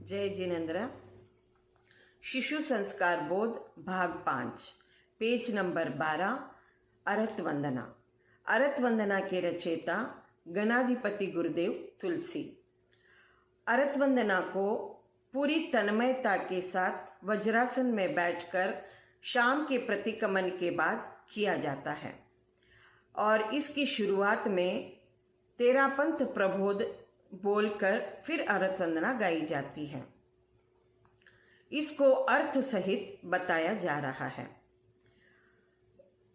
जय जिनेन्द्र। शिशु संस्कार बोध भाग 5 पेज नंबर 12 अर्हत वंदना। अर्हत वंदना के रचयिता गणाधिपति गुरुदेव तुलसी। अर्हत वंदना को पूरी तन्मयता के साथ वज्रासन में बैठकर शाम के प्रतिक्रमण के बाद किया जाता है और इसकी शुरुआत में तेरा पंथ प्रबोध बोलकर फिर अर्हत वंदना गाई जाती है। इसको अर्थ सहित बताया जा रहा है।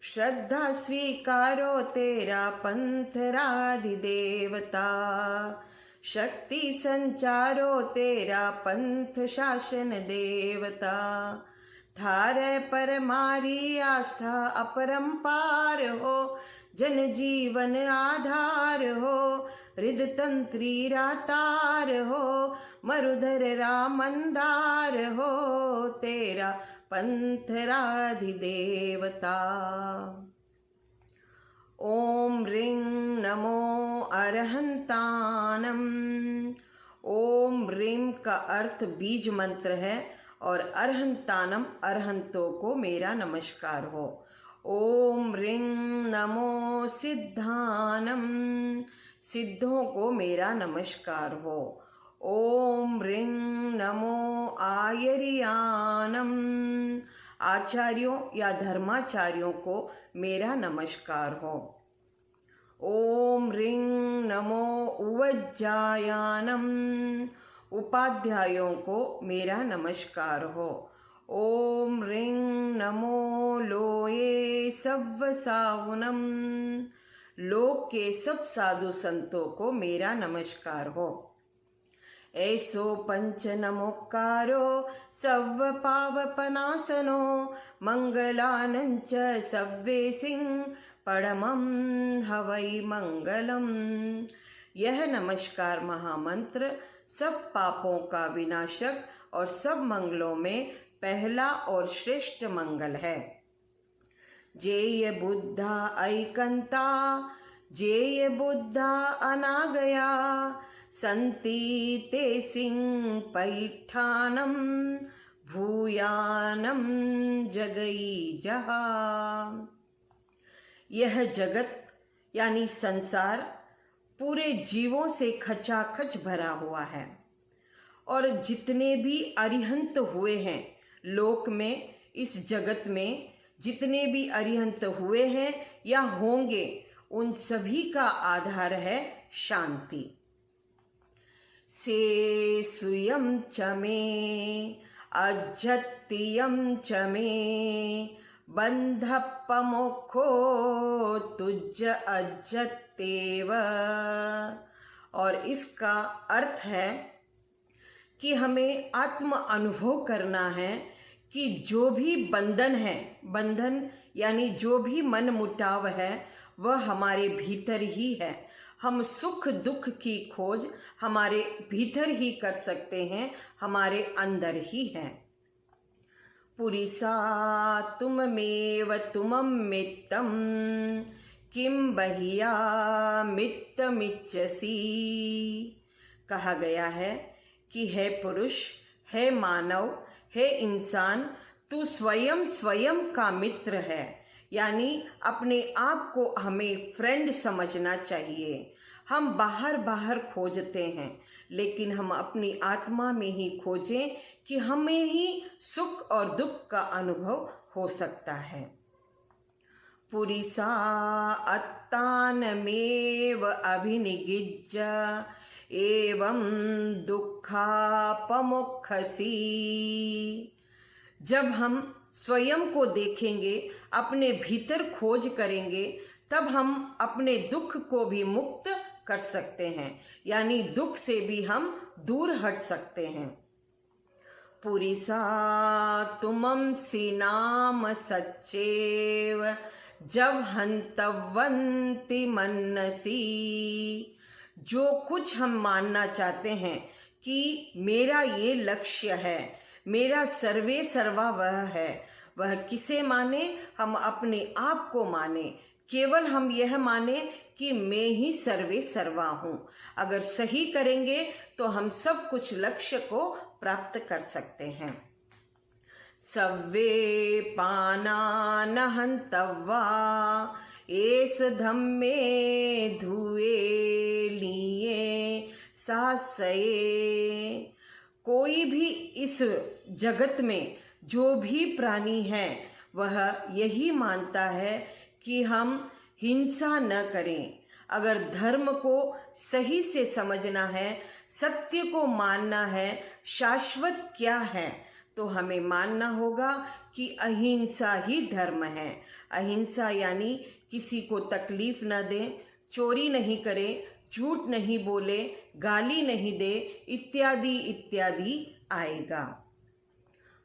श्रद्धा स्वीकारो तेरा पंथ राधि देवता, शक्ति संचारो तेरा पंथ शासन देवता, थारे पर मारी आस्था अपरंपार हो, जन जीवन आधार हो, हृद तंत्री रातार हो, मरुधर रामंदार हो, तेरा पंथ राधि देवता। ओम ह्रीं नमो अरहंतानम। ओम ह्रीं का अर्थ बीज मंत्र है और अरहंतानम अरहंतों को मेरा नमस्कार हो। ओम ह्रीं नमो सिद्धानम, सिद्धों को मेरा नमस्कार हो। ओम ह्रीं नमो आयर्यानम, आचार्यों या धर्माचार्यों को मेरा नमस्कार हो। ओम ह्रीं नमो उवज्जायानम, उपाध्यायों को मेरा नमस्कार हो। ओम ह्रीं नमो लोये सव्व सावनम, लोक के सब साधु संतों को मेरा नमस्कार हो। ऐसो पंच नमोकारो सव्व पावपनासनो, मंगलानंच सव्वे सिंह परमं हवै मंगलम। यह नमस्कार महामंत्र सब पापों का विनाशक और सब मंगलों में पहला और श्रेष्ठ मंगल है। जेय बुद्धा ऐकंता, जेय बुद्धा अनागया, संति ते सिंह पैठानम, भूयानम जगई जहा। यह जगत यानी संसार पूरे जीवों से खचाखच भरा हुआ है और जितने भी अरिहंत हुए हैं लोक में, इस जगत में जितने भी अरिहंत हुए हैं या होंगे, उन सभी का आधार है शांति। से सुयम च मे अज्जत्यम च मे, बंधपमोक्षो तुज अज्जतेव। और इसका अर्थ है कि हमें आत्म अनुभव करना है कि जो भी बंधन है, बंधन यानी जो भी मन मुटाव है, वह हमारे भीतर ही है। हम सुख दुख की खोज हमारे भीतर ही कर सकते हैं, हमारे अंदर ही है। पुरिसा तुममेव तुमं मित्तम, किम बहिया मित्तमिच्छसि। कहा गया है कि हे पुरुष, हे मानव, हे इंसान, तू स्वयं स्वयं का मित्र है। यानी अपने आप को हमें फ्रेंड समझना चाहिए। हम बाहर बाहर खोजते हैं, लेकिन हम अपनी आत्मा में ही खोजें कि हमें ही सुख और दुख का अनुभव हो सकता है। पुरिसा अत्तानमेव अभिनिगिज्य, एवं दुःखापमोक्षसी। जब हम स्वयं को देखेंगे, अपने भीतर खोज करेंगे, तब हम अपने दुख को भी मुक्त कर सकते हैं, यानी दुख से भी हम दूर हट सकते हैं। पुरिसा तुमंसि नाम सच्चेव, जब हंतवंति मनसी। जो कुछ हम मानना चाहते हैं कि मेरा ये लक्ष्य है, मेरा सर्वे सर्वा वह है, वह किसे माने? हम अपने आप को माने केवल हम यह माने कि मैं ही सर्वे सर्वा हूं। अगर सही करेंगे तो हम सब कुछ लक्ष्य को प्राप्त कर सकते हैं। सव्वे पाना न हंतव्वा एस धम्मे धुए लिए सासये। कोई भी इस जगत में जो भी प्राणी है वह यही मानता है कि हम हिंसा न करें। अगर धर्म को सही से समझना है, सत्य को मानना है, शाश्वत क्या है, तो हमें मानना होगा कि अहिंसा ही धर्म है। अहिंसा यानी किसी को तकलीफ न दें, चोरी नहीं करें, झूठ नहीं बोले, गाली नहीं दे, इत्यादि इत्यादि आएगा।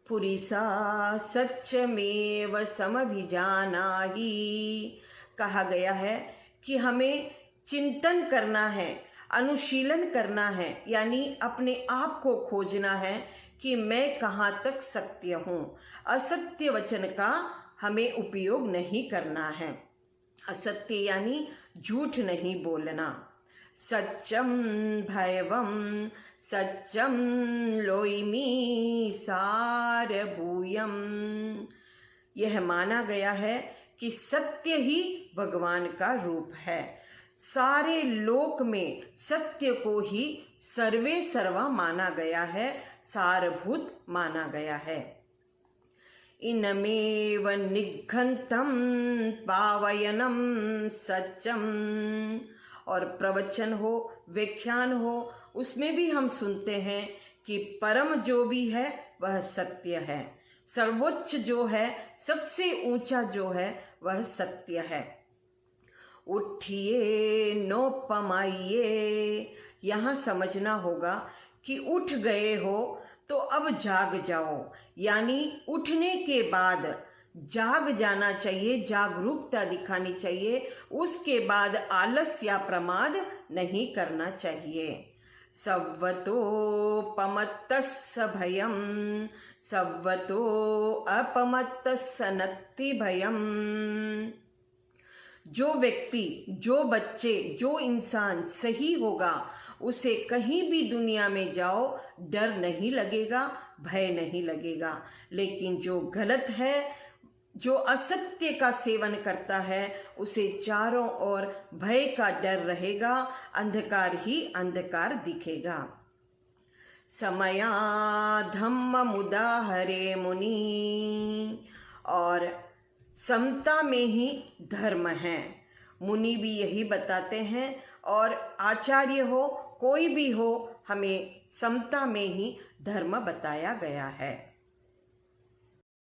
पुरीसा सत्यमेव समभिजानाहि। कहा गया है कि हमें चिंतन करना है, अनुशीलन करना है, यानी अपने आप को खोजना है कि मैं कहाँ तक सत्य हूँ। असत्य वचन का हमें उपयोग नहीं करना है। असत्य यानी झूठ नहीं बोलना। सत्यम भैवम सत्यम लोइमी सारभूयम। यह माना गया है कि सत्य ही भगवान का रूप है। सारे लोक में सत्य को ही सर्वे सर्वा माना गया है, सारभूत माना गया है। इनमेव निघंतम पावयनम सत्यम। और प्रवचन हो, व्याख्यान हो, उसमें भी हम सुनते हैं कि परम जो भी है वह सत्य है। सर्वोच्च जो है, सबसे ऊंचा जो है वह सत्य है। उठिए नोपमाइए। यहाँ समझना होगा कि उठ गए हो तो अब जाग जाओ, यानी उठने के बाद जाग जाना चाहिए, जागरूकता दिखानी चाहिए। उसके बाद आलस या प्रमाद नहीं करना चाहिए। सव्वतो पमत्तस्य भयम सव्वतो अपमत्तस्य नत्ति भयम। जो व्यक्ति, जो बच्चे, जो इंसान सही होगा उसे कहीं भी दुनिया में जाओ डर नहीं लगेगा, भय नहीं लगेगा। लेकिन जो गलत है, जो असत्य का सेवन करता है, उसे चारों ओर भय का डर रहेगा, अंधकार ही अंधकार दिखेगा। समया धम्म मुदाहरे मुनि। और समता में ही धर्म है, मुनि भी यही बताते हैं। और आचार्य हो, कोई भी हो, हमें समता में ही धर्म बताया गया है।